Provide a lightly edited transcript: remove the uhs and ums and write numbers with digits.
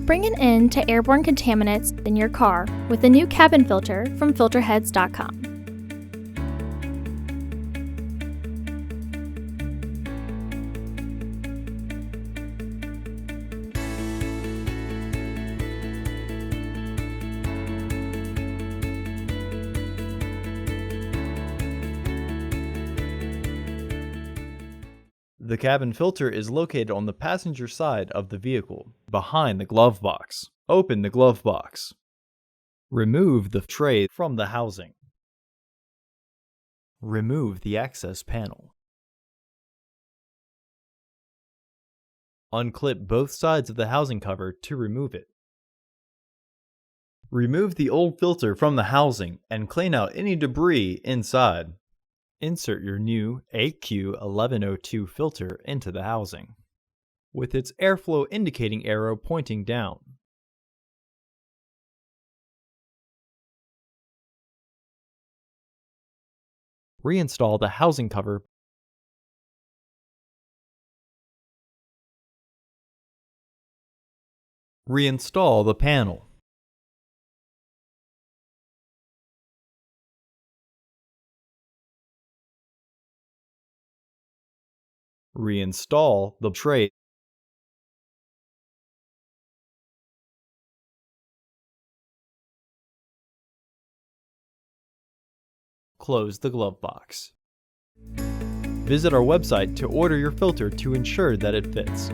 Bring an end to airborne contaminants in your car with the new cabin filter from Filterheads.com. The cabin filter is located on the passenger side of the vehicle, behind the glove box. Open the glove box. Remove the tray from the housing. Remove the access panel. Unclip both sides of the housing cover to remove it. Remove the old filter from the housing and clean out any debris inside. Insert your new AQ1102 filter into the housing, with its airflow indicating arrow pointing down. Reinstall the housing cover. Reinstall the panel. Reinstall the tray. Close the glove box. Visit our website to order your filter to ensure that it fits.